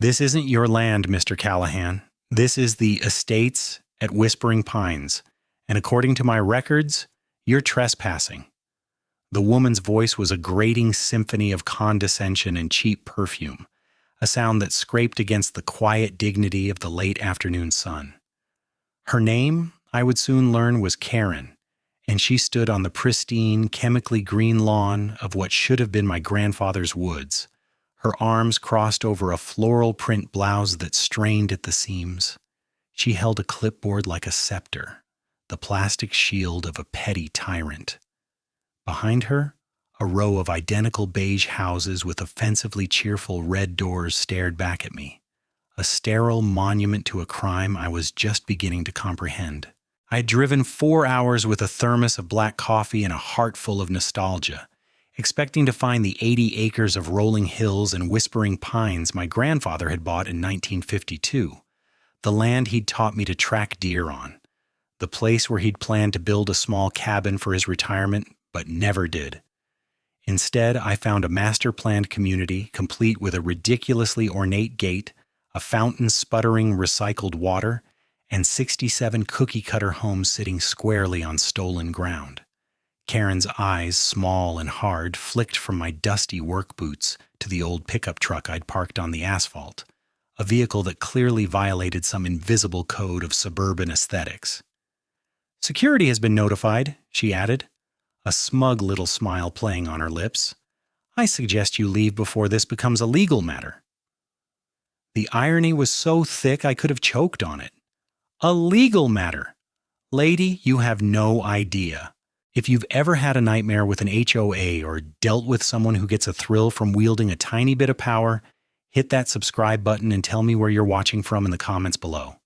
This isn't your land, Mr. Callahan. This is the estates at Whispering Pines, and according to my records, you're trespassing." The woman's voice was a grating symphony of condescension and cheap perfume, a sound that scraped against the quiet dignity of the late afternoon sun. Her name, I would soon learn, was Karen, and she stood on the pristine, chemically green lawn of what should have been my grandfather's woods, her arms crossed over a floral print blouse that strained at the seams. She held a clipboard like a scepter, the plastic shield of a petty tyrant. Behind her, a row of identical beige houses with offensively cheerful red doors stared back at me, a sterile monument to a crime I was just beginning to comprehend. I had driven 4 hours with a thermos of black coffee and a heart full of nostalgia, expecting to find the 80 acres of rolling hills and whispering pines my grandfather had bought in 1952, the land he'd taught me to track deer on, the place where he'd planned to build a small cabin for his retirement, but never did. Instead, I found a master-planned community complete with a ridiculously ornate gate, a fountain sputtering recycled water, and 67 cookie-cutter homes sitting squarely on stolen ground. Karen's eyes, small and hard, flicked from my dusty work boots to the old pickup truck I'd parked on the asphalt, a vehicle that clearly violated some invisible code of suburban aesthetics. "Security has been notified," she added, a smug little smile playing on her lips. "I suggest you leave before this becomes a legal matter." The irony was so thick I could have choked on it. A legal matter! Lady, you have no idea. If you've ever had a nightmare with an HOA or dealt with someone who gets a thrill from wielding a tiny bit of power, hit that subscribe button and tell me where you're watching from in the comments below.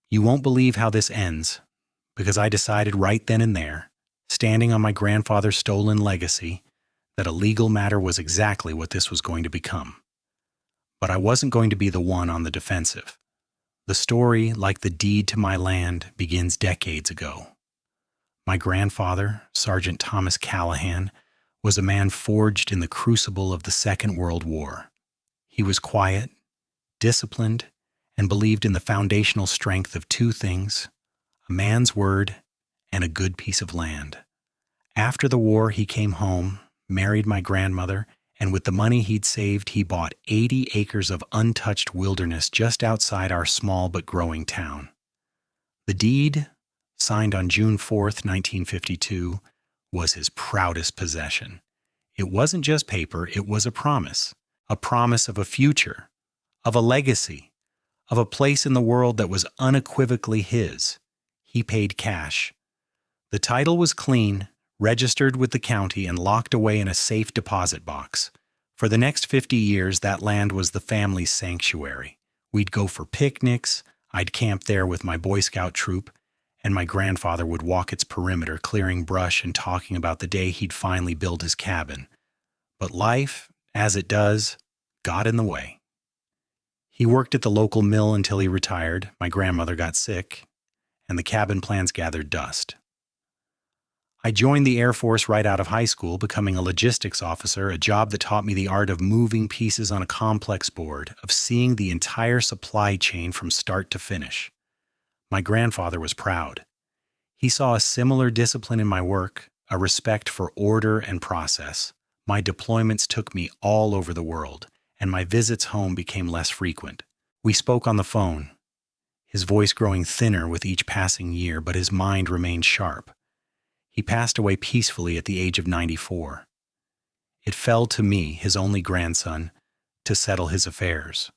You won't believe how this ends, because I decided right then and there, standing on my grandfather's stolen legacy, that a legal matter was exactly what this was going to become. But I wasn't going to be the one on the defensive. The story, like the deed to my land, begins decades ago. My grandfather, Sergeant Thomas Callahan, was a man forged in the crucible of the Second World War. He was quiet, disciplined, and believed in the foundational strength of two things: a man's word and a good piece of land. After the war, he came home, married my grandmother, and with the money he'd saved, he bought 80 acres of untouched wilderness just outside our small but growing town. The deed, signed on June 4th, 1952, was his proudest possession. It wasn't just paper, it was a promise of a future, of a legacy, of a place in the world that was unequivocally his. He paid cash. The title was clean, registered with the county, and locked away in a safe deposit box. For the next 50 years, that land was the family's sanctuary. We'd go for picnics, I'd camp there with my Boy Scout troop, and my grandfather would walk its perimeter, clearing brush and talking about the day he'd finally build his cabin. But life, as it does, got in the way. He worked at the local mill until he retired, my grandmother got sick, and the cabin plans gathered dust. I joined the Air Force right out of high school, becoming a logistics officer, a job that taught me the art of moving pieces on a complex board, of seeing the entire supply chain from start to finish. My grandfather was proud. He saw a similar discipline in my work, a respect for order and process. My deployments took me all over the world, and my visits home became less frequent. We spoke on the phone, his voice growing thinner with each passing year, but his mind remained sharp. He passed away peacefully at the age of 94. It fell to me, his only grandson, to settle his affairs.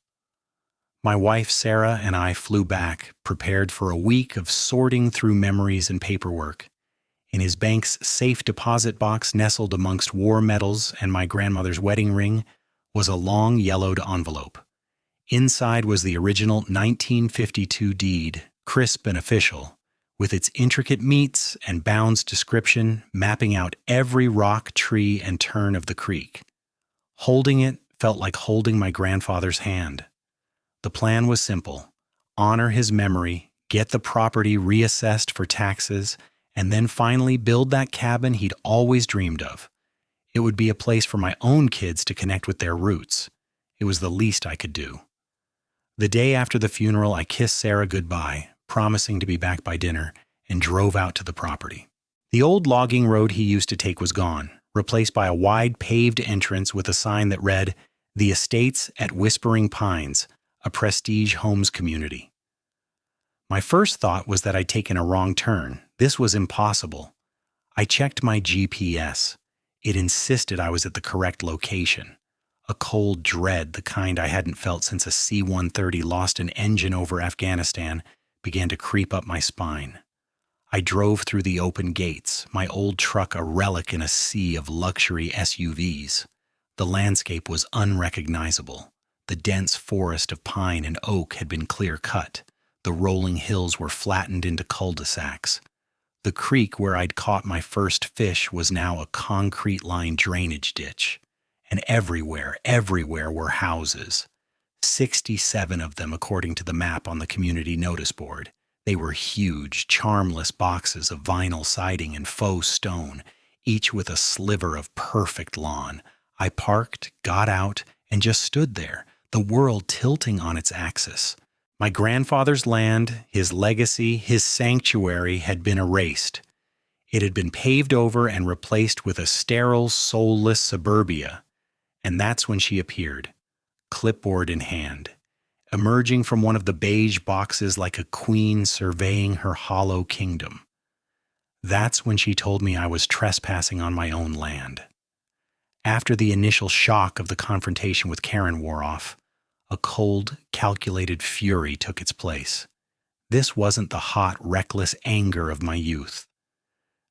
My wife, Sarah, and I flew back, prepared for a week of sorting through memories and paperwork. In his bank's safe deposit box, nestled amongst war medals and my grandmother's wedding ring, was a long yellowed envelope. Inside was the original 1952 deed, crisp and official, with its intricate metes and bounds description mapping out every rock, tree, and turn of the creek. Holding it felt like holding my grandfather's hand. The plan was simple: honor his memory, get the property reassessed for taxes, and then finally build that cabin he'd always dreamed of. It would be a place for my own kids to connect with their roots. It was the least I could do. The day after the funeral, I kissed Sarah goodbye, promising to be back by dinner, and drove out to the property. The old logging road he used to take was gone, replaced by a wide paved entrance with a sign that read, "The Estates at Whispering Pines, a prestige homes community." My first thought was that I'd taken a wrong turn. This was impossible. I checked my GPS. It insisted I was at the correct location. A cold dread, the kind I hadn't felt since a C-130 lost an engine over Afghanistan, began to creep up my spine. I drove through the open gates, my old truck a relic in a sea of luxury SUVs. The landscape was unrecognizable. The dense forest of pine and oak had been clear-cut. The rolling hills were flattened into cul-de-sacs. The creek where I'd caught my first fish was now a concrete-lined drainage ditch. And everywhere were houses. 67 of them, according to the map on the community notice board. They were huge, charmless boxes of vinyl siding and faux stone, each with a sliver of perfect lawn. I parked, got out, and just stood there, the world tilting on its axis. My grandfather's land, his legacy, his sanctuary had been erased. It had been paved over and replaced with a sterile, soulless suburbia. And that's when she appeared, clipboard in hand, emerging from one of the beige boxes like a queen surveying her hollow kingdom. That's when she told me I was trespassing on my own land. After the initial shock of the confrontation with Karen wore off, a cold, calculated fury took its place. This wasn't the hot, reckless anger of my youth.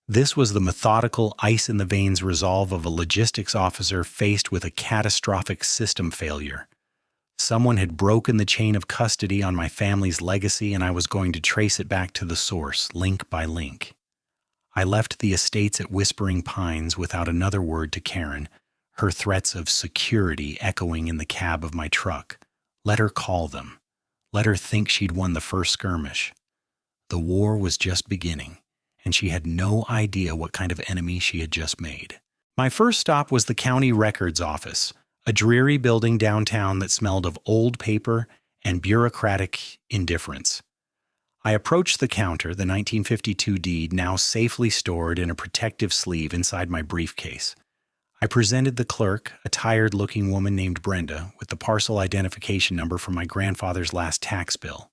This was the methodical, ice-in-the-veins resolve of a logistics officer faced with a catastrophic system failure. Someone had broken the chain of custody on my family's legacy, and I was going to trace it back to the source, link by link. I left the estates at Whispering Pines without another word to Karen, her threats of security echoing in the cab of my truck. Let her call them. Let her think she'd won the first skirmish. The war was just beginning, and she had no idea what kind of enemy she had just made. My first stop was the county records office, a dreary building downtown that smelled of old paper and bureaucratic indifference. I approached the counter, the 1952 deed now safely stored in a protective sleeve inside my briefcase. I presented the clerk, a tired-looking woman named Brenda, with the parcel identification number from my grandfather's last tax bill.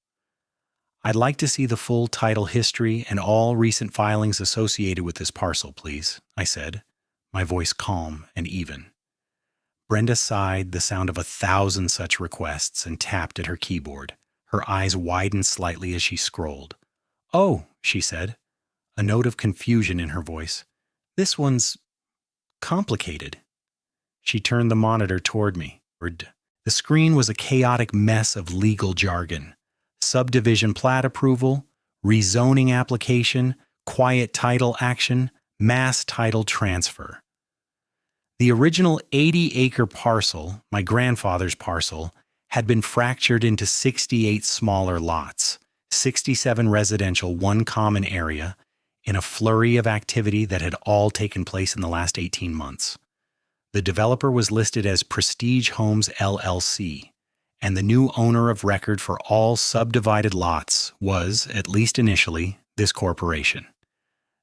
"I'd like to see the full title history and all recent filings associated with this parcel, please," I said, my voice calm and even. Brenda sighed the sound of 1,000 such requests and tapped at her keyboard. Her eyes widened slightly as she scrolled. "Oh," she said, a note of confusion in her voice. "This one's complicated." She turned the monitor toward me. The screen was a chaotic mess of legal jargon. Subdivision plat approval, rezoning application, quiet title action, mass title transfer. The original 80-acre parcel, my grandfather's parcel, had been fractured into 68 smaller lots, 67 residential, 1 common area, in a flurry of activity that had all taken place in the last 18 months. The developer was listed as Prestige Homes LLC, and the new owner of record for all subdivided lots was, at least initially, this corporation.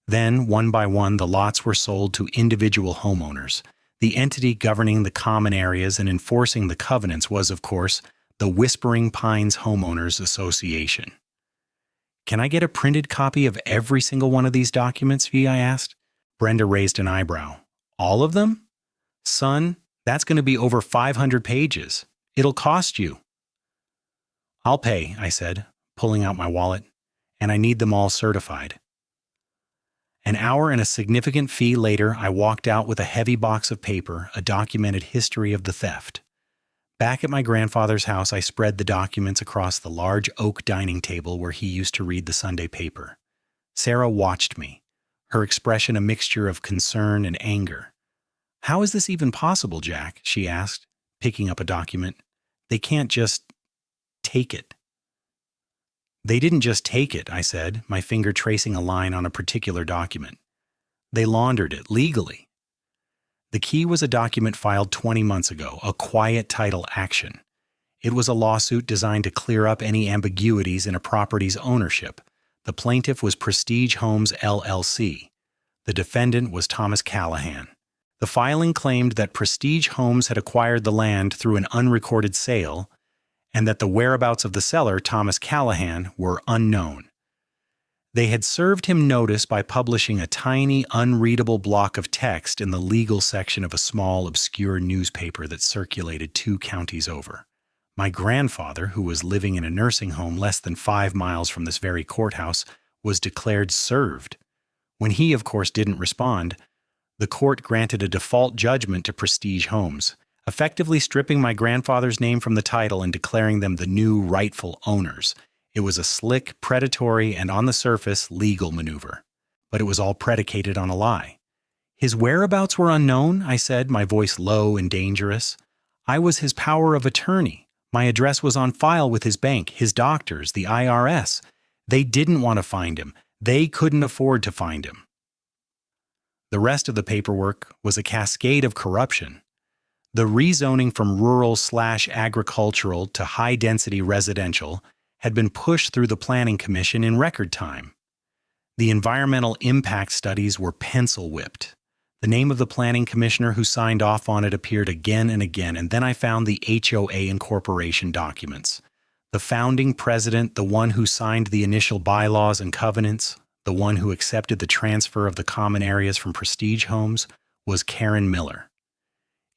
Then, one by one, the lots were sold to individual homeowners. The entity governing the common areas and enforcing the covenants was, of course, the Whispering Pines Homeowners Association. "Can I get a printed copy of every single one of these documents?" I asked. Brenda raised an eyebrow. "All of them? Son, that's going to be over 500 pages. It'll cost you." "I'll pay," I said, pulling out my wallet, "and I need them all certified." An hour and a significant fee later, I walked out with a heavy box of paper, a documented history of the theft. Back at my grandfather's house, I spread the documents across the large oak dining table where he used to read the Sunday paper. Sarah watched me, her expression a mixture of concern and anger. "How is this even possible, Jack?" she asked, picking up a document. "They can't just take it." "They didn't just take it," I said, my finger tracing a line on a particular document. "They laundered it legally." The key was a document filed 20 months ago, a quiet title action. It was a lawsuit designed to clear up any ambiguities in a property's ownership. The plaintiff was Prestige Homes LLC. The defendant was Thomas Callahan. The filing claimed that Prestige Homes had acquired the land through an unrecorded sale and that the whereabouts of the seller, Thomas Callahan, were unknown. They had served him notice by publishing a tiny, unreadable block of text in the legal section of a small, obscure newspaper that circulated 2 counties over. My grandfather, who was living in a nursing home less than 5 miles from this very courthouse, was declared served. When he, of course, didn't respond, the court granted a default judgment to Prestige Homes, effectively stripping my grandfather's name from the title and declaring them the new rightful owners. It was a slick, predatory, and on the surface, legal maneuver. But it was all predicated on a lie. His whereabouts were unknown, I said, my voice low and dangerous. I was his power of attorney. My address was on file with his bank, his doctors, the IRS. They didn't want to find him. They couldn't afford to find him. The rest of the paperwork was a cascade of corruption. The rezoning from rural/agricultural to high-density residential had been pushed through the Planning Commission in record time. The environmental impact studies were pencil-whipped. The name of the planning commissioner who signed off on it appeared again and again, and then I found the HOA incorporation documents. The founding president, the one who signed the initial bylaws and covenants, the one who accepted the transfer of the common areas from Prestige Homes, was Karen Miller.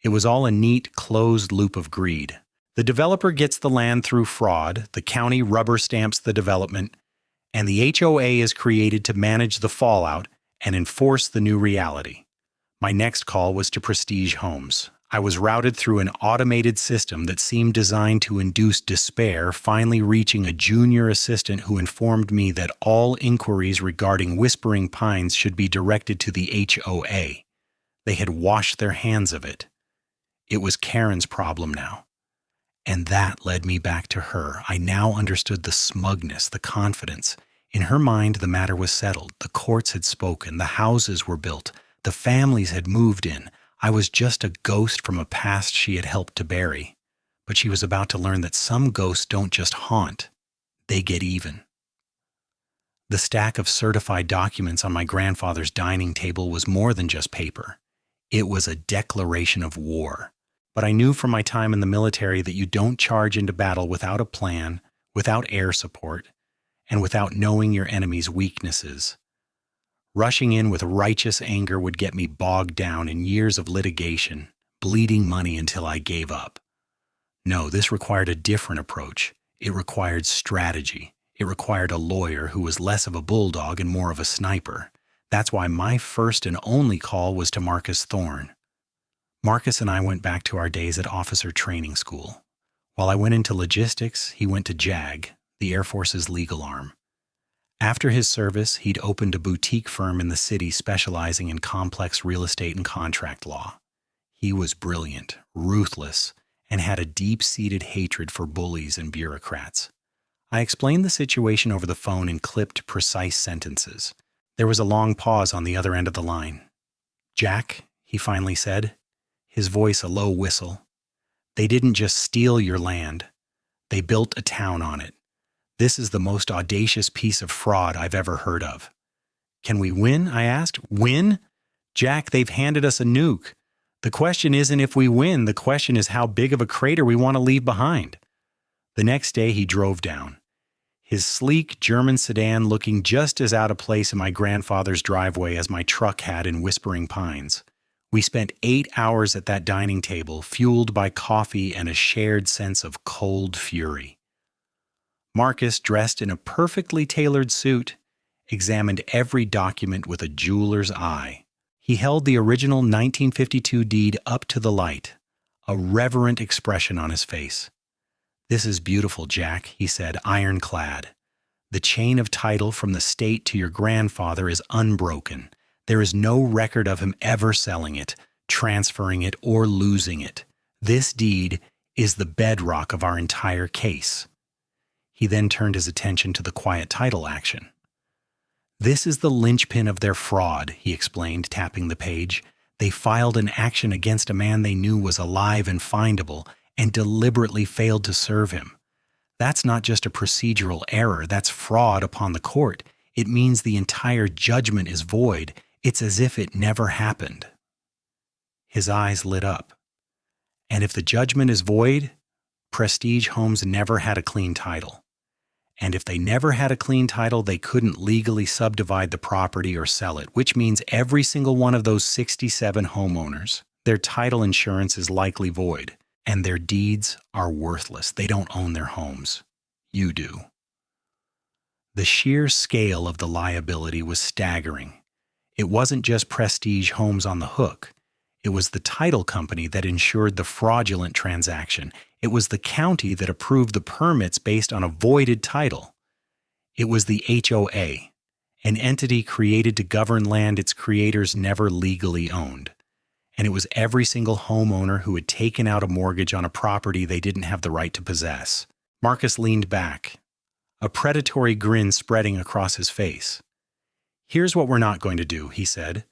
It was all a neat, closed loop of greed. The developer gets the land through fraud, the county rubber stamps the development, and the HOA is created to manage the fallout and enforce the new reality. My next call was to Prestige Homes. I was routed through an automated system that seemed designed to induce despair, finally reaching a junior assistant who informed me that all inquiries regarding Whispering Pines should be directed to the HOA. They had washed their hands of it. It was Karen's problem now. And that led me back to her. I now understood the smugness, the confidence. In her mind, the matter was settled. The courts had spoken. The houses were built. The families had moved in. I was just a ghost from a past she had helped to bury. But she was about to learn that some ghosts don't just haunt. They get even. The stack of certified documents on my grandfather's dining table was more than just paper. It was a declaration of war. But I knew from my time in the military that you don't charge into battle without a plan, without air support, and without knowing your enemy's weaknesses. Rushing in with righteous anger would get me bogged down in years of litigation, bleeding money until I gave up. No, this required a different approach. It required strategy. It required a lawyer who was less of a bulldog and more of a sniper. That's why my first and only call was to Marcus Thorne. Marcus and I went back to our days at officer training school. While I went into logistics, he went to JAG, the Air Force's legal arm. After his service, he'd opened a boutique firm in the city specializing in complex real estate and contract law. He was brilliant, ruthless, and had a deep-seated hatred for bullies and bureaucrats. I explained the situation over the phone in clipped, precise sentences. There was a long pause on the other end of the line. "Jack," he finally said, his voice a low whistle, "they didn't just steal your land. They built a town on it. This is the most audacious piece of fraud I've ever heard of." "Can we win?" I asked. "Win? Jack, they've handed us a nuke. The question isn't if we win. The question is how big of a crater we want to leave behind." The next day he drove down, his sleek German sedan looking just as out of place in my grandfather's driveway as my truck had in Whispering Pines. We spent 8 hours at that dining table, fueled by coffee and a shared sense of cold fury. Marcus, dressed in a perfectly tailored suit, examined every document with a jeweler's eye. He held the original 1952 deed up to the light, a reverent expression on his face. "This is beautiful, Jack," he said, ironclad. "The chain of title from the state to your grandfather is unbroken. There is no record of him ever selling it, transferring it, or losing it. This deed is the bedrock of our entire case." He then turned his attention to the quiet title action. "This is the linchpin of their fraud," he explained, tapping the page. "They filed an action against a man they knew was alive and findable, and deliberately failed to serve him. That's not just a procedural error, that's fraud upon the court. It means the entire judgment is void. It's as if it never happened. His eyes lit up. And if the judgment is void, Prestige Homes never had a clean title. And if they never had a clean title, they couldn't legally subdivide the property or sell it, which means every single one of those 67 homeowners, their title insurance is likely void, and their deeds are worthless. They don't own their homes. You do. The sheer scale of the liability was staggering. It wasn't just Prestige Homes on the hook. It was the title company that insured the fraudulent transaction. It was the county that approved the permits based on a voided title. It was the HOA, an entity created to govern land its creators never legally owned. And it was every single homeowner who had taken out a mortgage on a property they didn't have the right to possess. Marcus leaned back, a predatory grin spreading across his face. "Here's what we're not going to do," he said.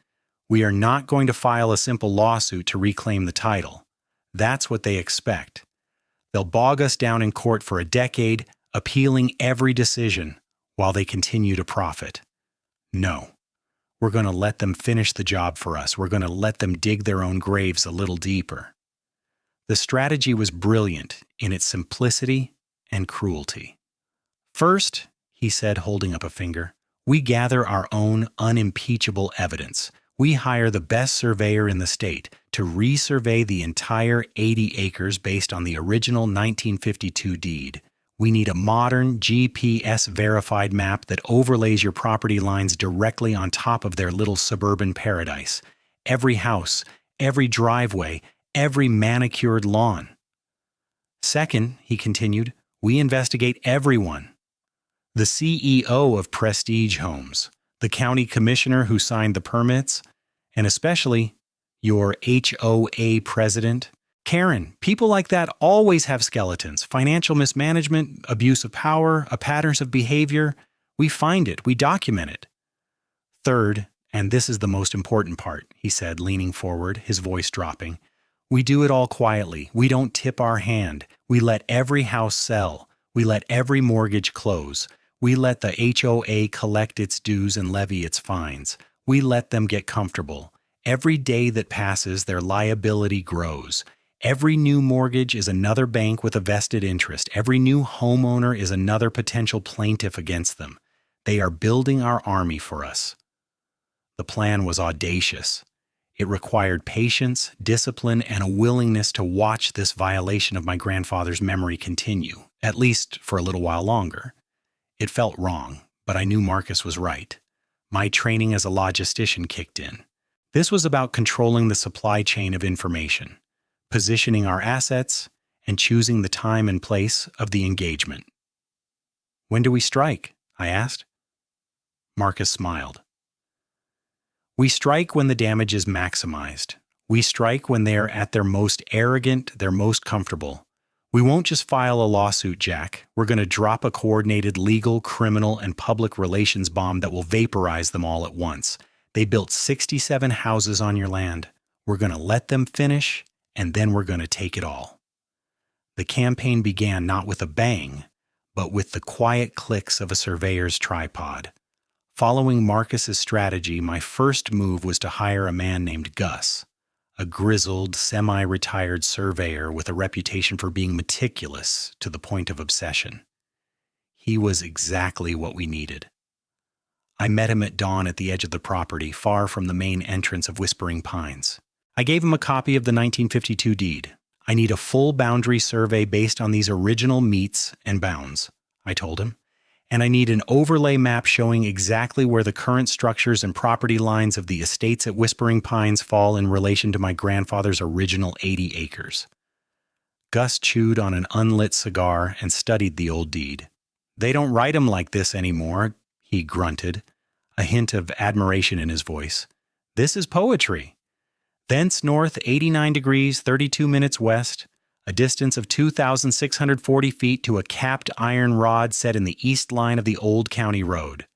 "We are not going to file a simple lawsuit to reclaim the title. That's what they expect. They'll bog us down in court for a decade, appealing every decision while they continue to profit. No, we're going to let them finish the job for us. We're going to let them dig their own graves a little deeper." The strategy was brilliant in its simplicity and cruelty. "First," he said, holding up a finger, "we gather our own unimpeachable evidence. We hire the best surveyor in the state to resurvey the entire 80 acres based on the original 1952 deed. We need a modern GPS-verified map that overlays your property lines directly on top of their little suburban paradise. Every house, every driveway, every manicured lawn. Second," he continued, "we investigate everyone. The CEO of Prestige Homes, the county commissioner who signed the permits, and especially your HOA president. Karen, people like that always have skeletons. Financial mismanagement, abuse of power, patterns of behavior. We find it, we document it. Third, and this is the most important part," he said, leaning forward, his voice dropping, "we do it all quietly. We don't tip our hand. We let every house sell. We let every mortgage close. We let the HOA collect its dues and levy its fines. We let them get comfortable. Every day that passes, their liability grows. Every new mortgage is another bank with a vested interest. Every new homeowner is another potential plaintiff against them. They are building our army for us." The plan was audacious. It required patience, discipline, and a willingness to watch this violation of my grandfather's memory continue, at least for a little while longer. It felt wrong, but I knew Marcus was right. My training as a logistician kicked in. This was about controlling the supply chain of information, positioning our assets, and choosing the time and place of the engagement. "When do we strike?" I asked. Marcus smiled. "We strike when the damage is maximized. We strike when they are at their most arrogant, their most comfortable. We won't just file a lawsuit, Jack. We're going to drop a coordinated legal, criminal, and public relations bomb that will vaporize them all at once. They built 67 houses on your land. We're going to let them finish, and then we're going to take it all." The campaign began not with a bang, but with the quiet clicks of a surveyor's tripod. Following Marcus's strategy, my first move was to hire a man named Gus, a grizzled, semi-retired surveyor with a reputation for being meticulous to the point of obsession. He was exactly what we needed. I met him at dawn at the edge of the property, far from the main entrance of Whispering Pines. I gave him a copy of the 1952 deed. "I need a full boundary survey based on these original meets and bounds," I told him. "And I need an overlay map showing exactly where the current structures and property lines of the estates at Whispering Pines fall in relation to my grandfather's original 80 acres. Gus chewed on an unlit cigar and studied the old deed. "They don't write 'em like this anymore," he grunted, a hint of admiration in his voice. "This is poetry. Thence north 89 degrees 32 minutes west, a distance of 2,640 feet to a capped iron rod set in the east line of the old county road."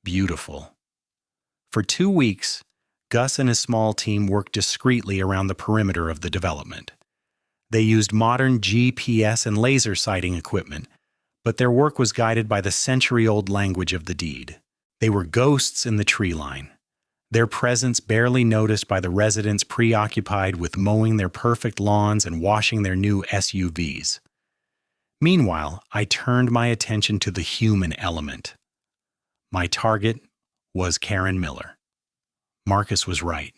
Beautiful. For 2 weeks, Gus and his small team worked discreetly around the perimeter of the development. They used modern GPS and laser sighting equipment, but their work was guided by the century-old language of the deed. They were ghosts in the tree line, their presence barely noticed by the residents preoccupied with mowing their perfect lawns and washing their new SUVs. Meanwhile, I turned my attention to the human element. My target was Karen Miller. Marcus was right.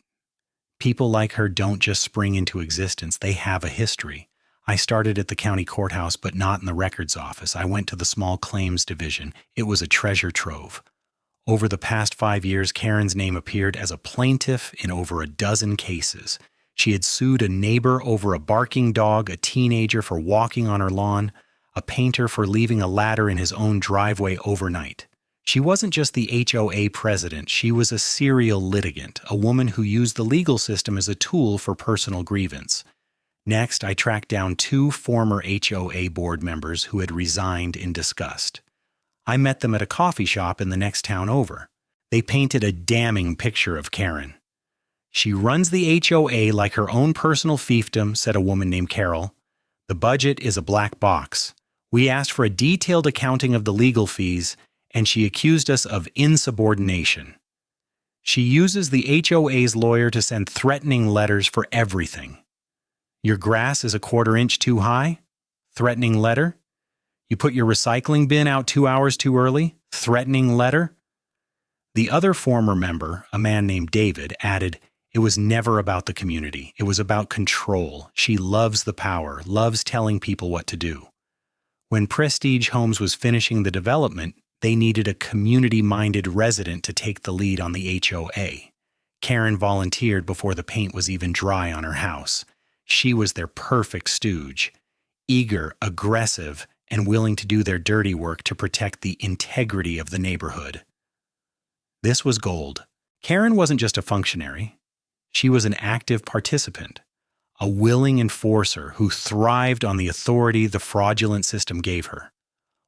People like her don't just spring into existence, they have a history. I started at the county courthouse, but not in the records office. I went to the small claims division. It was a treasure trove. Over the past 5 years, Karen's name appeared as a plaintiff in over a dozen cases. She had sued a neighbor over a barking dog, a teenager for walking on her lawn, a painter for leaving a ladder in his own driveway overnight. She wasn't just the HOA president, she was a serial litigant, a woman who used the legal system as a tool for personal grievance. Next, I tracked down 2 former HOA board members who had resigned in disgust. I met them at a coffee shop in the next town over. They painted a damning picture of Karen. "She runs the HOA like her own personal fiefdom," said a woman named Carol. "The budget is a black box. We asked for a detailed accounting of the legal fees, and she accused us of insubordination. She uses the HOA's lawyer to send threatening letters for everything. Your grass is a 1/4 inch too high? Threatening letter? You put your recycling bin out 2 hours too early? Threatening letter?" The other former member, a man named David, added, "It was never about the community. It was about control. She loves the power, loves telling people what to do." When Prestige Homes was finishing the development, they needed a community-minded resident to take the lead on the HOA. Karen volunteered before the paint was even dry on her house. She was their perfect stooge, eager, aggressive, and willing to do their dirty work to protect the integrity of the neighborhood. This was gold. Karen wasn't just a functionary. She was an active participant, a willing enforcer who thrived on the authority the fraudulent system gave her.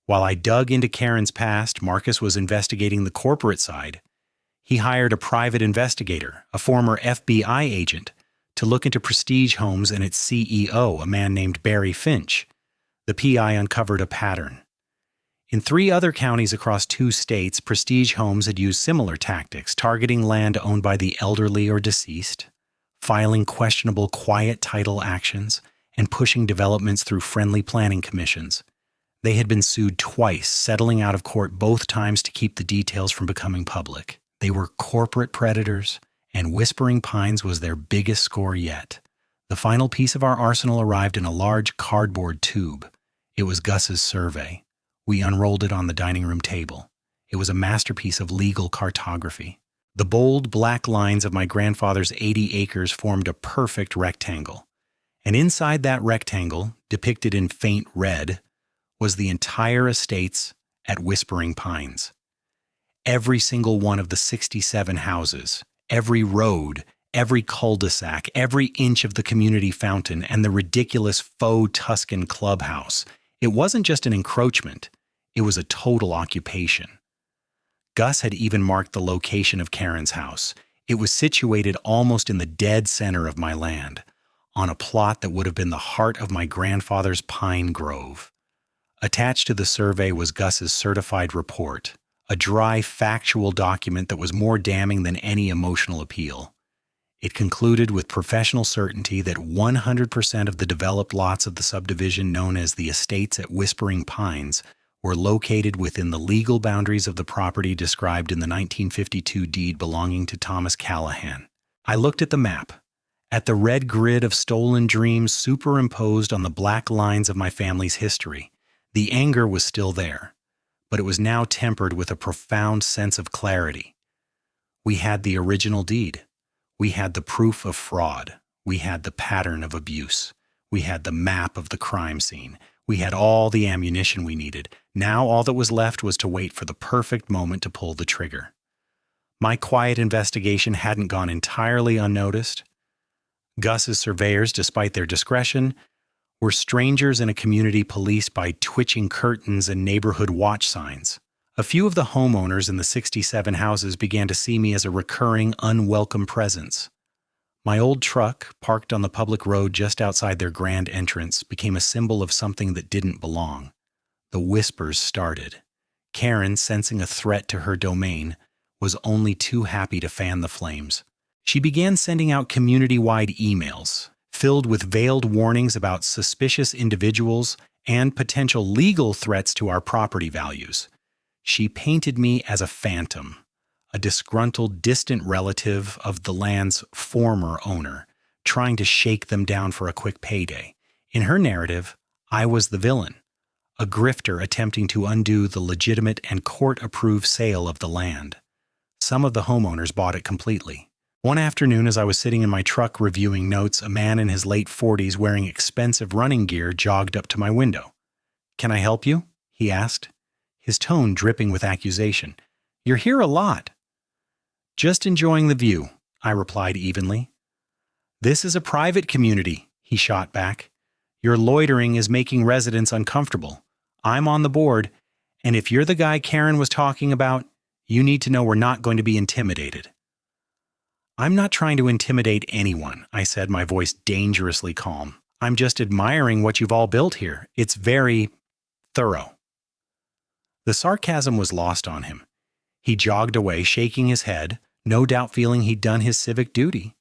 While I dug into Karen's past, Marcus was investigating the corporate side. He hired a private investigator, a former FBI agent, to look into Prestige Homes and its CEO, a man named Barry Finch. The PI uncovered a pattern. In 3 other counties across 2 states, Prestige Homes had used similar tactics, targeting land owned by the elderly or deceased, filing questionable quiet title actions, and pushing developments through friendly planning commissions. They had been sued twice, settling out of court both times to keep the details from becoming public. They were corporate predators, and Whispering Pines was their biggest score yet. The final piece of our arsenal arrived in a large cardboard tube. It was Gus's survey. We unrolled it on the dining room table. It was a masterpiece of legal cartography. The bold black lines of my grandfather's 80 acres formed a perfect rectangle. And inside that rectangle, depicted in faint red, was the entire estates at Whispering Pines. Every single one of the 67 houses, every road, every cul-de-sac, every inch of the community fountain, and the ridiculous faux Tuscan clubhouse. It wasn't just an encroachment, it was a total occupation. Gus had even marked the location of Karen's house. It was situated almost in the dead center of my land, on a plot that would have been the heart of my grandfather's pine grove. Attached to the survey was Gus's certified report, a dry, factual document that was more damning than any emotional appeal. It concluded with professional certainty that 100% of the developed lots of the subdivision known as the estates at Whispering Pines were located within the legal boundaries of the property described in the 1952 deed belonging to Thomas Callahan. I looked at the map, at the red grid of stolen dreams superimposed on the black lines of my family's history. The anger was still there, but it was now tempered with a profound sense of clarity. We had the original deed. We had the proof of fraud. We had the pattern of abuse. We had the map of the crime scene. We had all the ammunition we needed. Now all that was left was to wait for the perfect moment to pull the trigger. My quiet investigation hadn't gone entirely unnoticed. Gus's surveyors, despite their discretion, were strangers in a community policed by twitching curtains and neighborhood watch signs. A few of the homeowners in the 67 houses began to see me as a recurring, unwelcome presence. My old truck, parked on the public road just outside their grand entrance, became a symbol of something that didn't belong. The whispers started. Karen, sensing a threat to her domain, was only too happy to fan the flames. She began sending out community-wide emails, filled with veiled warnings about suspicious individuals and potential legal threats to our property values. She painted me as a phantom, a disgruntled, distant relative of the land's former owner, trying to shake them down for a quick payday. In her narrative, I was the villain, a grifter attempting to undo the legitimate and court-approved sale of the land. Some of the homeowners bought it completely. One afternoon, as I was sitting in my truck reviewing notes, a man in his late 40s wearing expensive running gear jogged up to my window. "Can I help you?" he asked, his tone dripping with accusation. "You're here a lot." "Just enjoying the view," I replied evenly. "This is a private community," he shot back. "Your loitering is making residents uncomfortable. I'm on the board, and if you're the guy Karen was talking about, you need to know we're not going to be intimidated." "I'm not trying to intimidate anyone," I said, my voice dangerously calm. "I'm just admiring what you've all built here. It's very thorough." The sarcasm was lost on him. He jogged away, shaking his head, no doubt feeling he'd done his civic duty.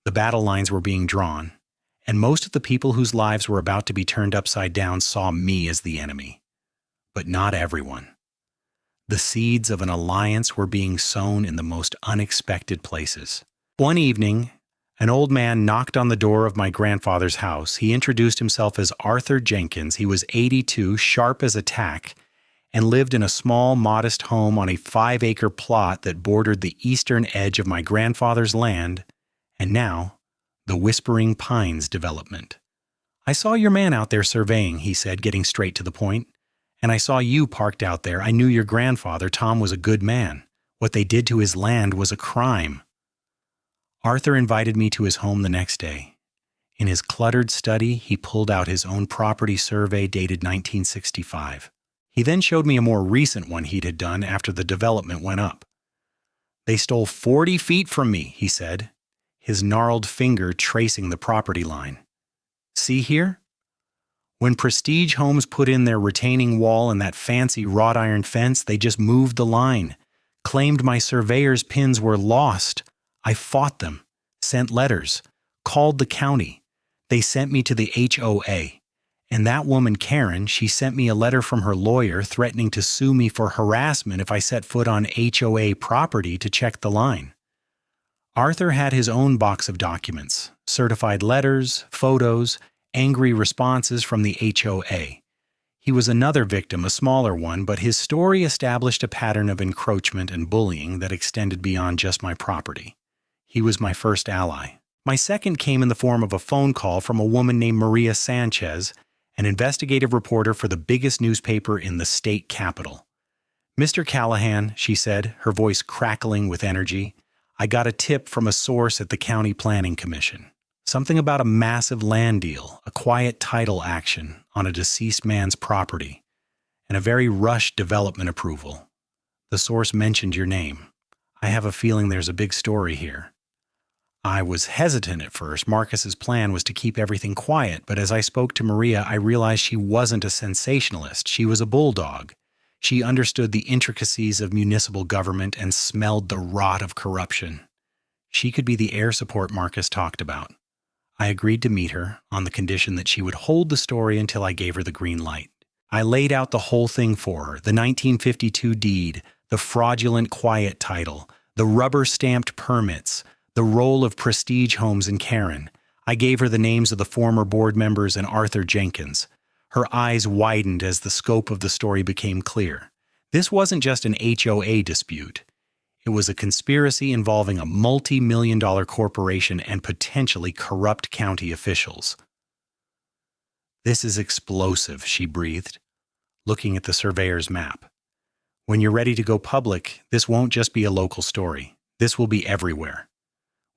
The battle lines were being drawn, and most of the people whose lives were about to be turned upside down saw me as the enemy. But not everyone. The seeds of an alliance were being sown in the most unexpected places. One evening, an old man knocked on the door of my grandfather's house. He introduced himself as Arthur Jenkins. He was 82, sharp as a tack, and lived in a small, modest home on a 5-acre plot that bordered the eastern edge of my grandfather's land, and now, the Whispering Pines development. "I saw your man out there surveying," he said, getting straight to the point. "And I saw you parked out there. I knew your grandfather, Tom, was a good man. What they did to his land was a crime." Arthur invited me to his home the next day. In his cluttered study, he pulled out his own property survey dated 1965. He then showed me a more recent one he'd had done after the development went up. "They stole 40 feet from me," he said, his gnarled finger tracing the property line. "See here? When Prestige Homes put in their retaining wall and that fancy wrought iron fence, they just moved the line, claimed my surveyor's pins were lost. I fought them, sent letters, called the county. They sent me to the HOA. And that woman, Karen, she sent me a letter from her lawyer threatening to sue me for harassment if I set foot on HOA property to check the line." Arthur had his own box of documents, certified letters, photos, angry responses from the HOA. He was another victim, a smaller one, but his story established a pattern of encroachment and bullying that extended beyond just my property. He was my first ally. My second came in the form of a phone call from a woman named Maria Sanchez, an investigative reporter for the biggest newspaper in the state capital. "Mr. Callahan," she said, her voice crackling with energy, "I got a tip from a source at the County Planning Commission. Something about a massive land deal, a quiet title action on a deceased man's property, and a very rushed development approval. The source mentioned your name. I have a feeling there's a big story here." I was hesitant at first. Marcus's plan was to keep everything quiet, but as I spoke to Maria, I realized she wasn't a sensationalist. She was a bulldog. She understood the intricacies of municipal government and smelled the rot of corruption. She could be the air support Marcus talked about. I agreed to meet her on the condition that she would hold the story until I gave her the green light. I laid out the whole thing for her, the 1952 deed, the fraudulent quiet title, the rubber-stamped permits, the role of Prestige Homes and Karen. I gave her the names of the former board members and Arthur Jenkins. Her eyes widened as the scope of the story became clear. This wasn't just an HOA dispute. It was a conspiracy involving a multi-million-dollar corporation and potentially corrupt county officials. "This is explosive," she breathed, looking at the surveyor's map. "When you're ready to go public, this won't just be a local story. This will be everywhere."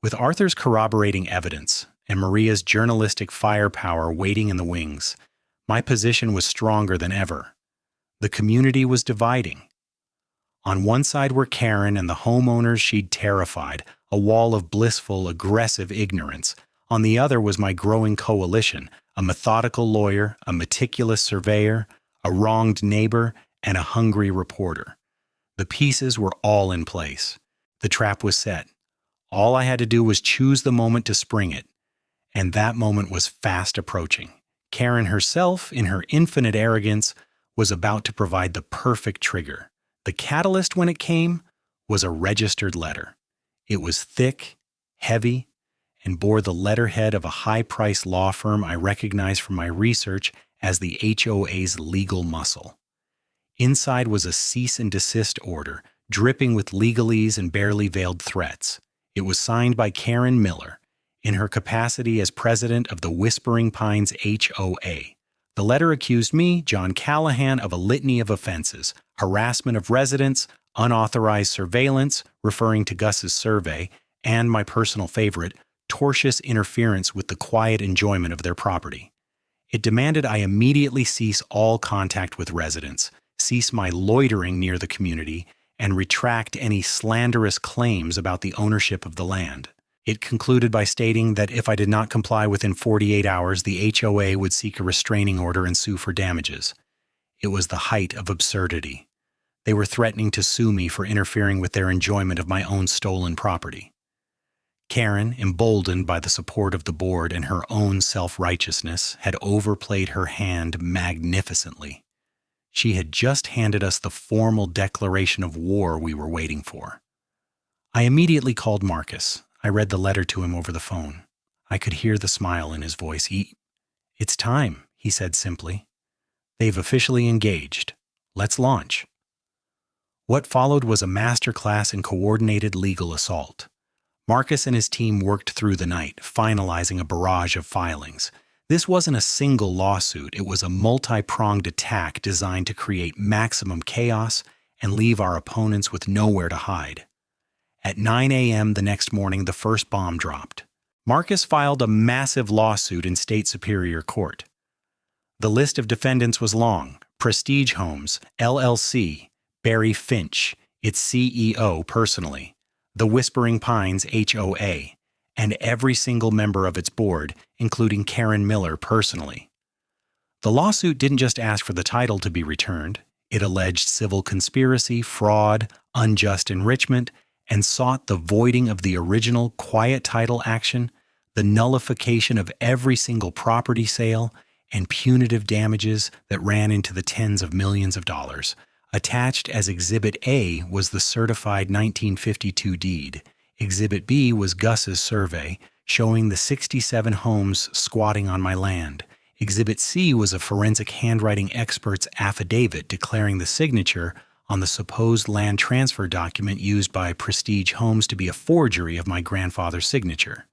With Arthur's corroborating evidence and Maria's journalistic firepower waiting in the wings, my position was stronger than ever. The community was dividing. On one side were Karen and the homeowners she'd terrified. a wall of blissful, aggressive ignorance. On the other was my growing coalition, a methodical lawyer, a meticulous surveyor, a wronged neighbor, and a hungry reporter. The pieces were all in place. The trap was set. All I had to do was choose the moment to spring it, and that moment was fast approaching. Karen herself, in her infinite arrogance, was about to provide the perfect trigger. The catalyst, when it came, was a registered letter. It was thick, heavy, and bore the letterhead of a high-priced law firm I recognized from my research as the HOA's legal muscle. Inside was a cease and desist order, dripping with legalese and barely veiled threats. It was signed by Karen Miller, in her capacity as president of the Whispering Pines HOA. The letter accused me, John Callahan, of a litany of offenses: harassment of residents, unauthorized surveillance, referring to Gus's survey, and my personal favorite, tortious interference with the quiet enjoyment of their property. It demanded I immediately cease all contact with residents, cease my loitering near the community, and retract any slanderous claims about the ownership of the land. It concluded by stating that if I did not comply within 48 hours, the HOA would seek a restraining order and sue for damages. It was the height of absurdity. They were threatening to sue me for interfering with their enjoyment of my own stolen property. Karen, emboldened by the support of the board and her own self-righteousness, had overplayed her hand magnificently. She had just handed us the formal declaration of war we were waiting for. I immediately called Marcus. I read the letter to him over the phone. I could hear the smile in his voice. "It's time," he said simply. "They've officially engaged. Let's launch." What followed was a masterclass in coordinated legal assault. Marcus and his team worked through the night, finalizing a barrage of filings. This wasn't a single lawsuit. It was a multi-pronged attack designed to create maximum chaos and leave our opponents with nowhere to hide. At 9 a.m. the next morning, the first bomb dropped. Marcus filed a massive lawsuit in state superior court. The list of defendants was long: Prestige Homes, LLC, Barry Finch, its CEO personally, the Whispering Pines HOA, and every single member of its board, including Karen Miller personally. The lawsuit didn't just ask for the title to be returned. It alleged civil conspiracy, fraud, unjust enrichment, and sought the voiding of the original quiet title action, the nullification of every single property sale, and punitive damages that ran into the tens of millions of dollars. Attached as Exhibit A was the certified 1952 deed. Exhibit B was Gus's survey, showing the 67 homes squatting on my land. Exhibit C was a forensic handwriting expert's affidavit declaring the signature on the supposed land transfer document used by Prestige Homes to be a forgery of my grandfather's signature.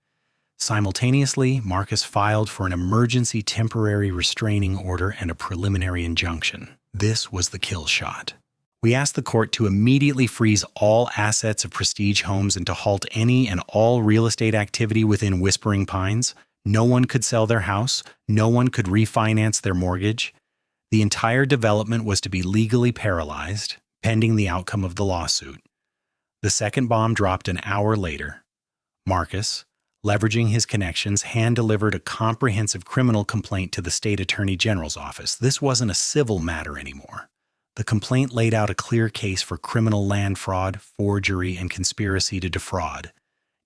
Simultaneously, Marcus filed for an emergency temporary restraining order and a preliminary injunction. This was the kill shot. We asked the court to immediately freeze all assets of Prestige Homes and to halt any and all real estate activity within Whispering Pines. No one could sell their house. No one could refinance their mortgage. The entire development was to be legally paralyzed, pending the outcome of the lawsuit. The second bomb dropped an hour later. Marcus, leveraging his connections, hand-delivered a comprehensive criminal complaint to the state attorney general's office. This wasn't a civil matter anymore. The complaint laid out a clear case for criminal land fraud, forgery, and conspiracy to defraud,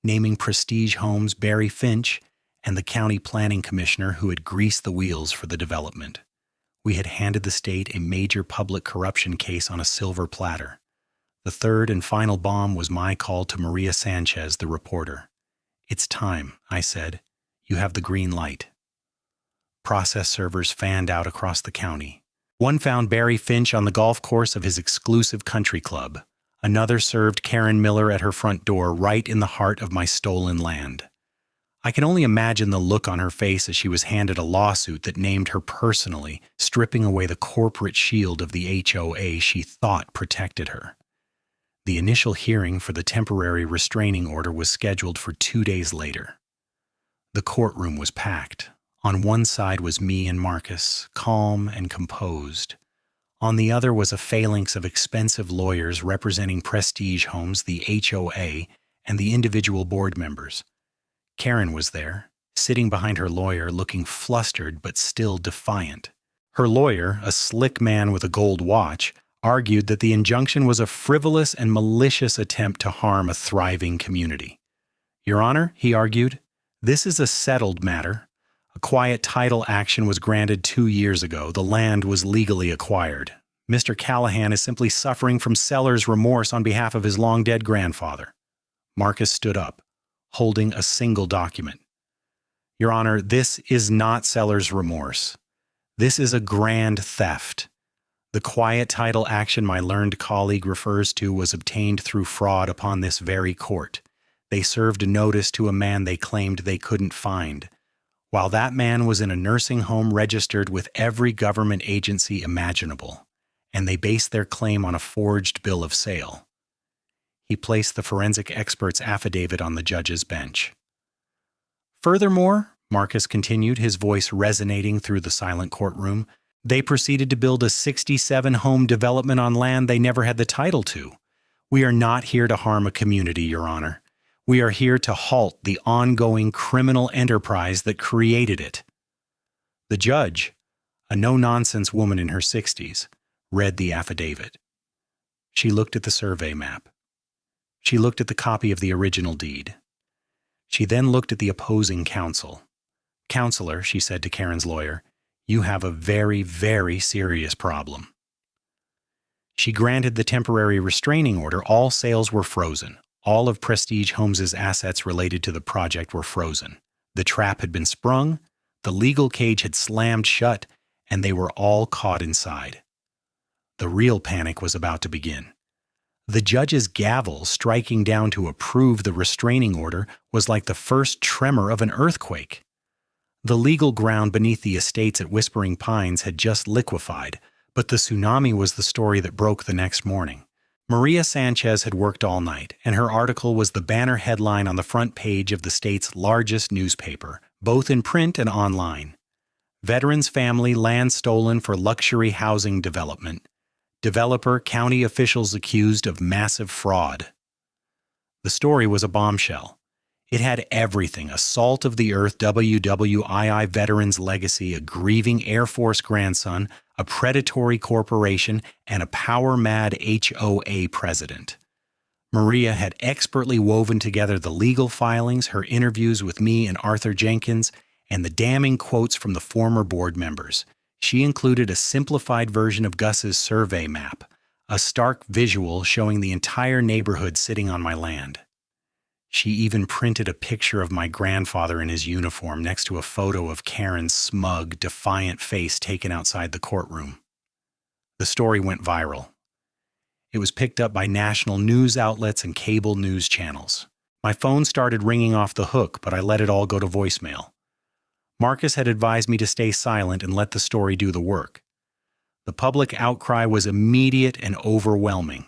naming Prestige Homes, Barry Finch, and the county planning commissioner who had greased the wheels for the development. We had handed the state a major public corruption case on a silver platter. The third and final bomb was my call to Maria Sanchez, the reporter. "It's time," I said. "You have the green light." Process servers fanned out across the county. One found Barry Finch on the golf course of his exclusive country club. Another served Karen Miller at her front door, right in the heart of my stolen land. I can only imagine the look on her face as she was handed a lawsuit that named her personally, stripping away the corporate shield of the HOA she thought protected her. The initial hearing for the temporary restraining order was scheduled for 2 days later. The courtroom was packed. On one side was me and Marcus, calm and composed. On the other was a phalanx of expensive lawyers representing Prestige Homes, the HOA, and the individual board members. Karen was there, sitting behind her lawyer, looking flustered but still defiant. Her lawyer, a slick man with a gold watch, argued that the injunction was a frivolous and malicious attempt to harm a thriving community. "Your Honor," he argued, "this is a settled matter. A quiet title action was granted 2 years ago. The land was legally acquired. Mr. Callahan is simply suffering from seller's remorse on behalf of his long-dead grandfather." Marcus stood up, holding a single document. "Your Honor, this is not seller's remorse. This is a grand theft. The quiet title action my learned colleague refers to was obtained through fraud upon this very court. They served a notice to a man they claimed they couldn't find, while that man was in a nursing home registered with every government agency imaginable, and they based their claim on a forged bill of sale." He placed the forensic expert's affidavit on the judge's bench. "Furthermore," Marcus continued, his voice resonating through the silent courtroom, "they proceeded to build a 67-home development on land they never had the title to. We are not here to harm a community, Your Honor. We are here to halt the ongoing criminal enterprise that created it." The judge, a no-nonsense woman in her 60s, read the affidavit. She looked at the survey map. She looked at the copy of the original deed. She then looked at the opposing counsel. "Counselor," she said to Karen's lawyer, "you have a very, very serious problem." She granted the temporary restraining order. All sales were frozen. All of Prestige Homes' assets related to the project were frozen. The trap had been sprung, the legal cage had slammed shut, and they were all caught inside. The real panic was about to begin. The judge's gavel striking down to approve the restraining order was like the first tremor of an earthquake. The legal ground beneath the estates at Whispering Pines had just liquefied, but the tsunami was the story that broke the next morning. Maria Sanchez had worked all night, and her article was the banner headline on the front page of the state's largest newspaper, both in print and online. "Veterans family land stolen for luxury housing development. Developer, county officials accused of massive fraud." The story was a bombshell. It had everything: a salt-of-the-earth WWII veteran's legacy, a grieving Air Force grandson, a predatory corporation, and a power-mad HOA president. Maria had expertly woven together the legal filings, her interviews with me and Arthur Jenkins, and the damning quotes from the former board members. She included a simplified version of Gus's survey map, a stark visual showing the entire neighborhood sitting on my land. She even printed a picture of my grandfather in his uniform next to a photo of Karen's smug, defiant face taken outside the courtroom. The story went viral. It was picked up by national news outlets and cable news channels. My phone started ringing off the hook, but I let it all go to voicemail. Marcus had advised me to stay silent and let the story do the work. The public outcry was immediate and overwhelming.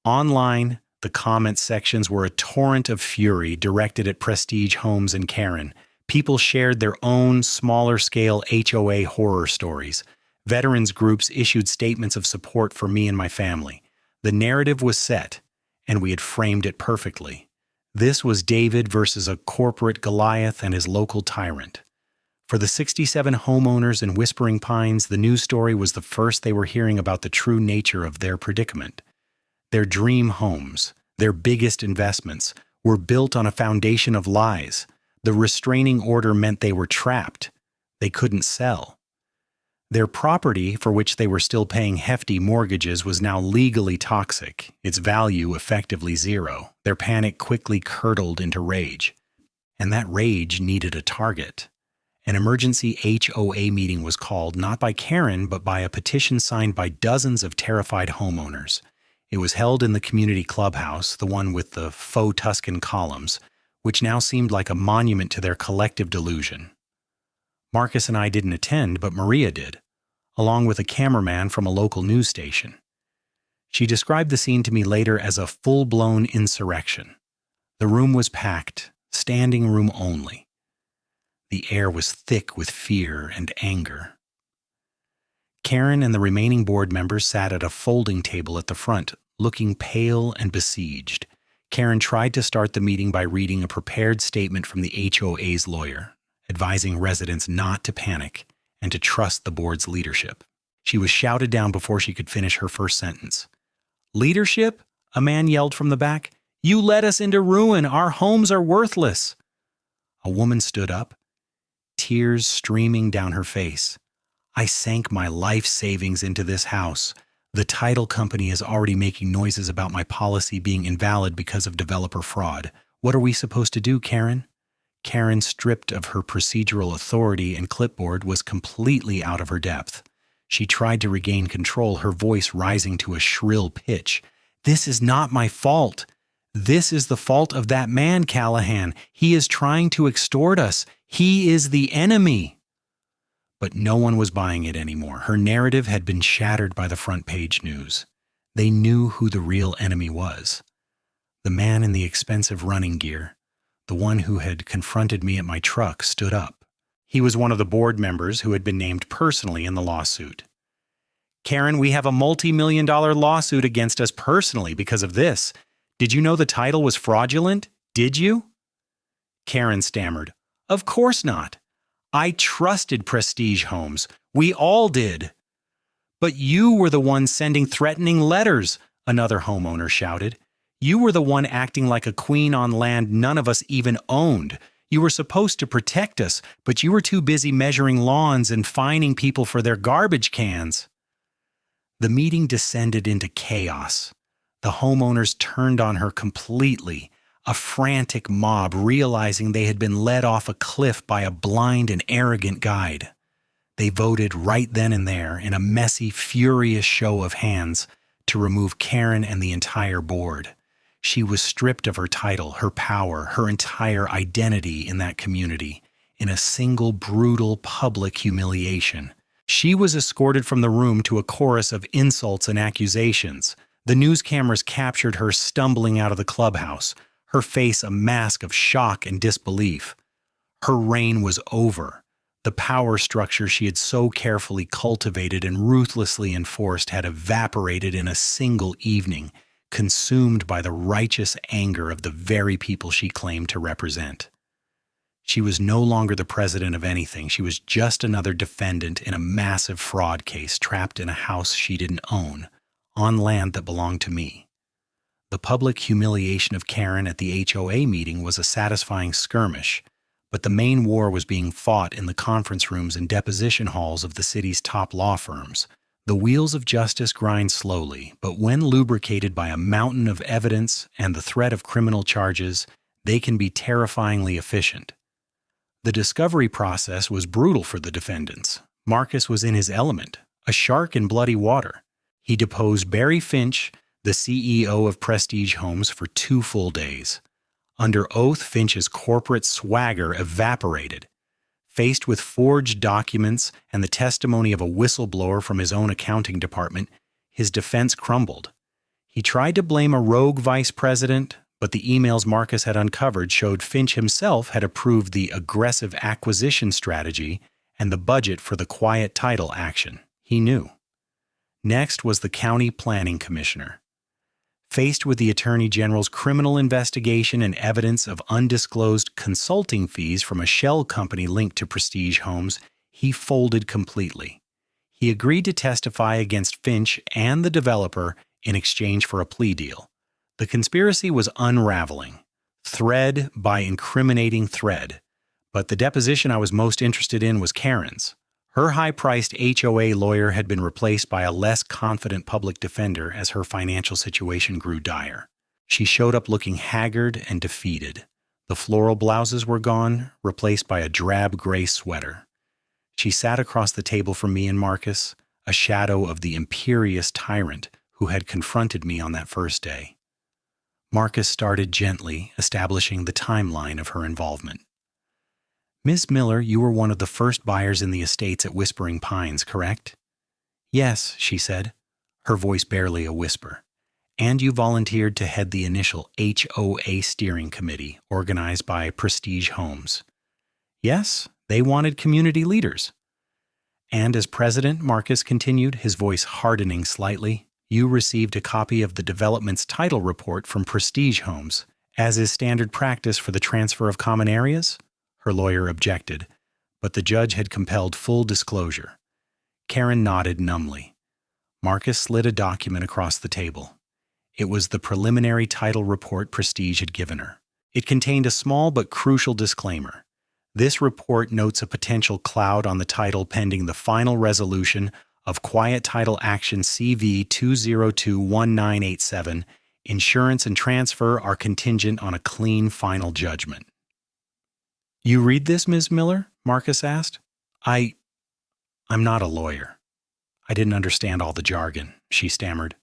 Online, the comment sections were a torrent of fury directed at Prestige Homes and Karen. People shared their own smaller-scale HOA horror stories. Veterans groups issued statements of support for me and my family. The narrative was set, and we had framed it perfectly. This was David versus a corporate Goliath and his local tyrant. For the 67 homeowners in Whispering Pines, the news story was the first they were hearing about the true nature of their predicament. Their dream homes, their biggest investments, were built on a foundation of lies. The restraining order meant they were trapped. They couldn't sell. Their property, for which they were still paying hefty mortgages, was now legally toxic, its value effectively zero. Their panic quickly curdled into rage. And that rage needed a target. An emergency HOA meeting was called, not by Karen, but by a petition signed by dozens of terrified homeowners. It was held in the community clubhouse, the one with the faux Tuscan columns, which now seemed like a monument to their collective delusion. Marcus and I didn't attend, but Maria did, along with a cameraman from a local news station. She described the scene to me later as a full-blown insurrection. The room was packed, standing room only. The air was thick with fear and anger. Karen and the remaining board members sat at a folding table at the front, looking pale and besieged. Karen tried to start the meeting by reading a prepared statement from the HOA's lawyer, advising residents not to panic and to trust the board's leadership. She was shouted down before she could finish her first sentence. "Leadership?" a man yelled from the back. "You led us into ruin. Our homes are worthless." A woman stood up, tears streaming down her face. "I sank my life savings into this house. The title company is already making noises about my policy being invalid because of developer fraud. What are we supposed to do, Karen?" Karen, stripped of her procedural authority and clipboard, was completely out of her depth. She tried to regain control, her voice rising to a shrill pitch. "This is not my fault. This is the fault of that man, Callahan. He is trying to extort us. He is the enemy." But no one was buying it anymore. Her narrative had been shattered by the front page news. They knew who the real enemy was. The man in the expensive running gear, the one who had confronted me at my truck, stood up. He was one of the board members who had been named personally in the lawsuit. "Karen, we have a multi-million-dollar lawsuit against us personally because of this. Did you know the title was fraudulent? Did you?" Karen stammered, "Of course not. I trusted Prestige Homes. We all did." "But you were the one sending threatening letters," another homeowner shouted. "You were the one acting like a queen on land none of us even owned. You were supposed to protect us, but you were too busy measuring lawns and fining people for their garbage cans." The meeting descended into chaos. The homeowners turned on her completely, a frantic mob realizing they had been led off a cliff by a blind and arrogant guide. They voted right then and there, in a messy, furious show of hands, to remove Karen and the entire board. She was stripped of her title, her power, her entire identity in that community, in a single brutal public humiliation. She was escorted from the room to a chorus of insults and accusations. The news cameras captured her stumbling out of the clubhouse, her face a mask of shock and disbelief. Her reign was over. The power structure she had so carefully cultivated and ruthlessly enforced had evaporated in a single evening, consumed by the righteous anger of the very people she claimed to represent. She was no longer the president of anything. She was just another defendant in a massive fraud case, trapped in a house she didn't own, on land that belonged to me. The public humiliation of Karen at the HOA meeting was a satisfying skirmish, but the main war was being fought in the conference rooms and deposition halls of the city's top law firms. The wheels of justice grind slowly, but when lubricated by a mountain of evidence and the threat of criminal charges, they can be terrifyingly efficient. The discovery process was brutal for the defendants. Marcus was in his element, a shark in bloody water. He deposed Barry Finch, the CEO of Prestige Homes, for 2 full days. Under oath, Finch's corporate swagger evaporated. Faced with forged documents and the testimony of a whistleblower from his own accounting department, his defense crumbled. He tried to blame a rogue vice president, but the emails Marcus had uncovered showed Finch himself had approved the aggressive acquisition strategy and the budget for the quiet title action. He knew. Next was the county planning commissioner. Faced with the Attorney General's criminal investigation and evidence of undisclosed consulting fees from a shell company linked to Prestige Homes, he folded completely. He agreed to testify against Finch and the developer in exchange for a plea deal. The conspiracy was unraveling, thread by incriminating thread, but the deposition I was most interested in was Karen's. Her high-priced HOA lawyer had been replaced by a less confident public defender as her financial situation grew dire. She showed up looking haggard and defeated. The floral blouses were gone, replaced by a drab gray sweater. She sat across the table from me and Marcus, a shadow of the imperious tyrant who had confronted me on that first day. Marcus started gently, establishing the timeline of her involvement. "Miss Miller, you were one of the first buyers in the estates at Whispering Pines, correct?" "Yes," she said, her voice barely a whisper. "And you volunteered to head the initial HOA steering committee organized by Prestige Homes." "Yes, they wanted community leaders." "And as president," Marcus continued, his voice hardening slightly, You received a copy of the development's title report from Prestige Homes, as is standard practice for the transfer of common areas? Her lawyer objected, but the judge had compelled full disclosure. Karen nodded numbly. Marcus slid a document across the table. It was the preliminary title report Prestige had given her. It contained a small but crucial disclaimer. This report notes a potential cloud on the title pending the final resolution of Quiet Title Action CV 2021987. Insurance and transfer are contingent on a clean final judgment. You read this, Ms. Miller? Marcus asked. I'm not a lawyer. I didn't understand all the jargon, she stammered.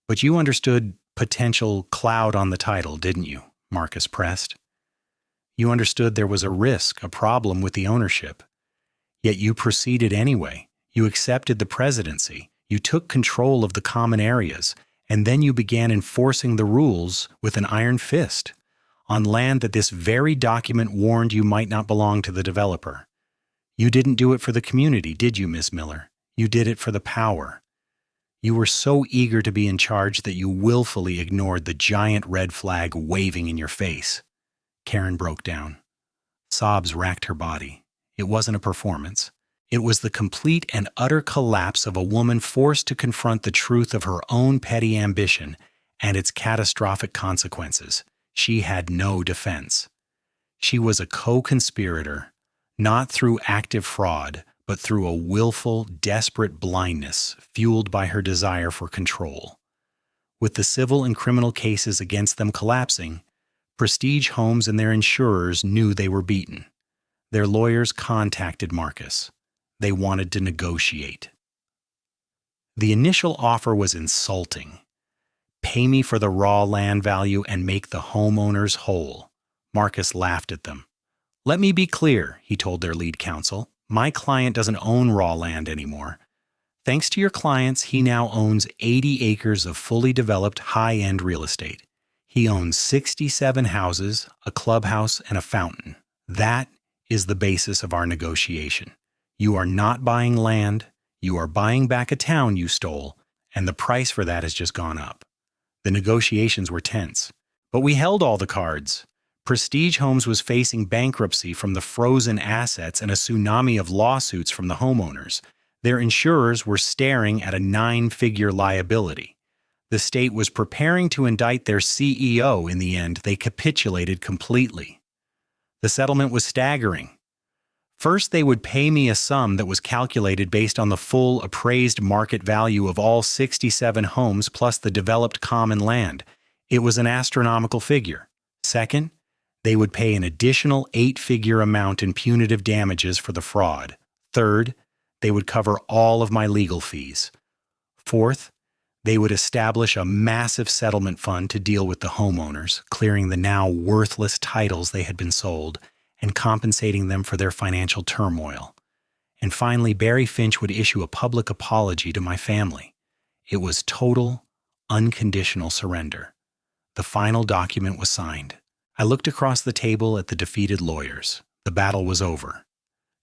But you understood potential cloud on the title, didn't you? Marcus pressed. You understood there was a risk, a problem with the ownership. Yet you proceeded anyway. You accepted the presidency. You took control of the common areas, and then you began enforcing the rules with an iron fist on land that this very document warned you might not belong to the developer. You didn't do it for the community, did you, Miss Miller? You did it for the power. You were so eager to be in charge that you willfully ignored the giant red flag waving in your face. Karen broke down. Sobs racked her body. It wasn't a performance. It was the complete and utter collapse of a woman forced to confront the truth of her own petty ambition and its catastrophic consequences. She had no defense. She was a co-conspirator, not through active fraud, but through a willful, desperate blindness fueled by her desire for control. With the civil and criminal cases against them collapsing, Prestige Homes and their insurers knew they were beaten. Their lawyers contacted Marcus. They wanted to negotiate. The initial offer was insulting. Pay me for the raw land value and make the homeowners whole. Marcus laughed at them. Let me be clear, he told their lead counsel. My client doesn't own raw land anymore. Thanks to your clients, he now owns 80 acres of fully developed high-end real estate. He owns 67 houses, a clubhouse, and a fountain. That is the basis of our negotiation. You are not buying land, you are buying back a town you stole, and the price for that has just gone up. The negotiations were tense, but we held all the cards. Prestige Homes was facing bankruptcy from the frozen assets and a tsunami of lawsuits from the homeowners. Their insurers were staring at a 9-figure liability. The state was preparing to indict their CEO. In the end, they capitulated completely. The settlement was staggering. First, they would pay me a sum that was calculated based on the full appraised market value of all 67 homes plus the developed common land. It was an astronomical figure. Second, they would pay an additional 8-figure amount in punitive damages for the fraud. Third, they would cover all of my legal fees. Fourth, they would establish a massive settlement fund to deal with the homeowners, clearing the now worthless titles they had been sold and compensating them for their financial turmoil. And finally, Barry Finch would issue a public apology to my family. It was total, unconditional surrender. The final document was signed. I looked across the table at the defeated lawyers. The battle was over.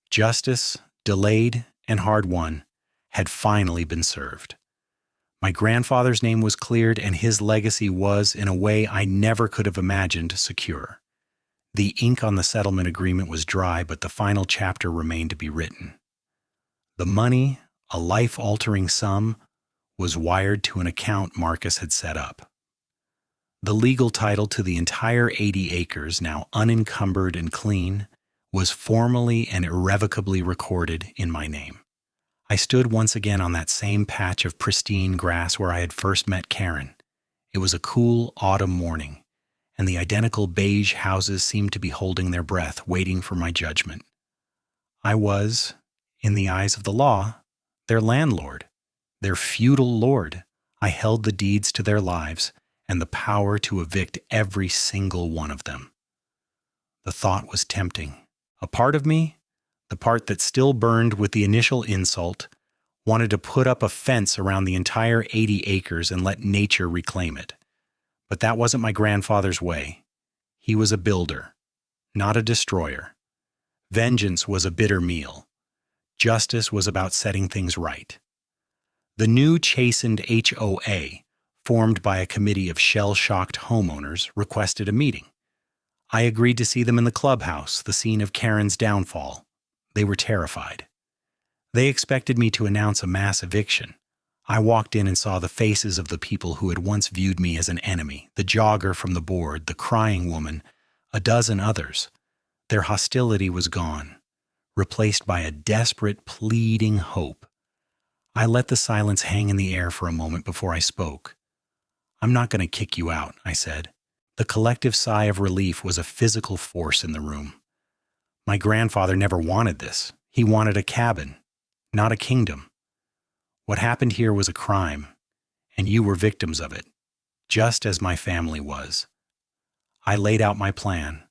Justice, delayed and hard-won, had finally been served. My grandfather's name was cleared, and his legacy was, in a way I never could have imagined, secure. The ink on the settlement agreement was dry, but the final chapter remained to be written. The money, a life-altering sum, was wired to an account Marcus had set up. The legal title to the entire 80 acres, now unencumbered and clean, was formally and irrevocably recorded in my name. I stood once again on that same patch of pristine grass where I had first met Karen. It was a cool autumn morning, and the identical beige houses seemed to be holding their breath, waiting for my judgment. I was, in the eyes of the law, their landlord, their feudal lord. I held the deeds to their lives and the power to evict every single one of them. The thought was tempting. A part of me, the part that still burned with the initial insult, wanted to put up a fence around the entire 80 acres and let nature reclaim it. But that wasn't my grandfather's way. He was a builder, not a destroyer. Vengeance was a bitter meal. Justice was about setting things right. The new chastened HOA, formed by a committee of shell-shocked homeowners, requested a meeting. I agreed to see them in the clubhouse, the scene of Karen's downfall. They were terrified. They expected me to announce a mass eviction. I walked in and saw the faces of the people who had once viewed me as an enemy, the jogger from the board, the crying woman, a dozen others. Their hostility was gone, replaced by a desperate, pleading hope. I let the silence hang in the air for a moment before I spoke. "I'm not going to kick you out," I said. The collective sigh of relief was a physical force in the room. My grandfather never wanted this. He wanted a cabin, not a kingdom. What happened here was a crime, and you were victims of it, just as my family was. I laid out my plan,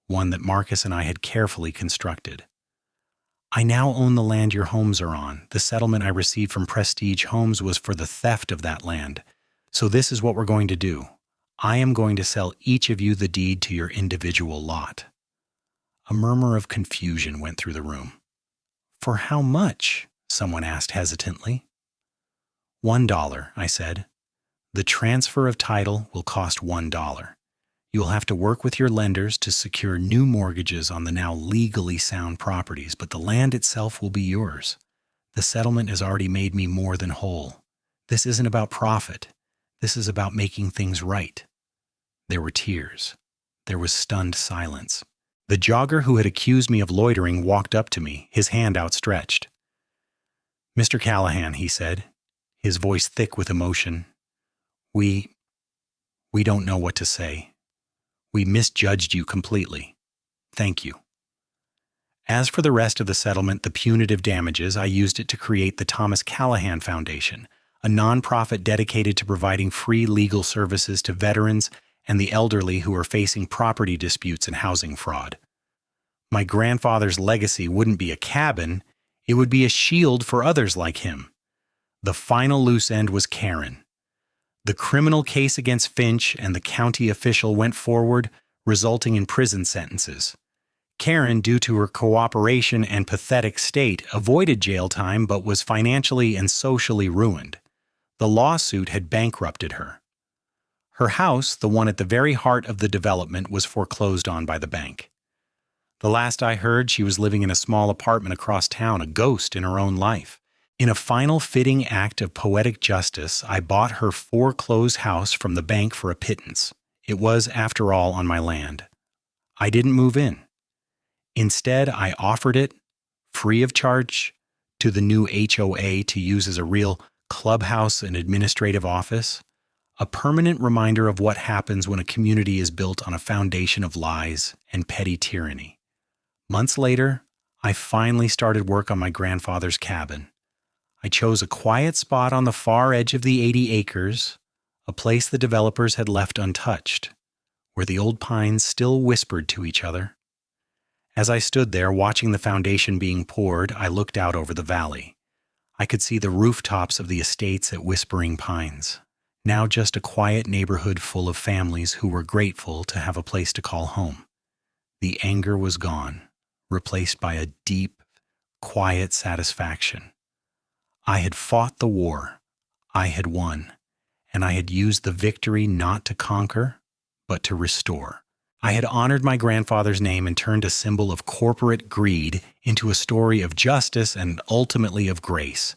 one that Marcus and I had carefully constructed. "I now own the land your homes are on. The settlement I received from Prestige Homes was for the theft of that land. So this is what we're going to do. I am going to sell each of you the deed to your individual lot." A murmur of confusion went through the room. "For how much?" someone asked hesitantly. $1, I said. "The transfer of title will cost $1. You will have to work with your lenders to secure new mortgages on the now legally sound properties, but the land itself will be yours. The settlement has already made me more than whole. This isn't about profit. This is about making things right." There were tears. There was stunned silence. The jogger who had accused me of loitering walked up to me, his hand outstretched. "Mr. Callahan," he said, his voice thick with emotion, we don't know what to say. We misjudged you completely. Thank you." As for the rest of the settlement, the punitive damages, I used it to create the Thomas Callahan Foundation, a nonprofit dedicated to providing free legal services to veterans and the elderly who are facing property disputes and housing fraud. My grandfather's legacy wouldn't be a cabin, it would be a shield for others like him. The final loose end was Karen. The criminal case against Finch and the county official went forward, resulting in prison sentences. Karen, due to her cooperation and pathetic state, avoided jail time but was financially and socially ruined. The lawsuit had bankrupted her. Her house, the one at the very heart of the development, was foreclosed on by the bank. The last I heard, she was living in a small apartment across town, a ghost in her own life. In a final fitting act of poetic justice, I bought her foreclosed house from the bank for a pittance. It was, after all, on my land. I didn't move in. Instead, I offered it, free of charge, to the new HOA to use as a real clubhouse and administrative office, a permanent reminder of what happens when a community is built on a foundation of lies and petty tyranny. Months later, I finally started work on my grandfather's cabin. I chose a quiet spot on the far edge of the 80 acres, a place the developers had left untouched, where the old pines still whispered to each other. As I stood there watching the foundation being poured, I looked out over the valley. I could see the rooftops of the estates at Whispering Pines, now just a quiet neighborhood full of families who were grateful to have a place to call home. The anger was gone, replaced by a deep, quiet satisfaction. I had fought the war, I had won, and I had used the victory not to conquer, but to restore. I had honored my grandfather's name and turned a symbol of corporate greed into a story of justice and ultimately of grace.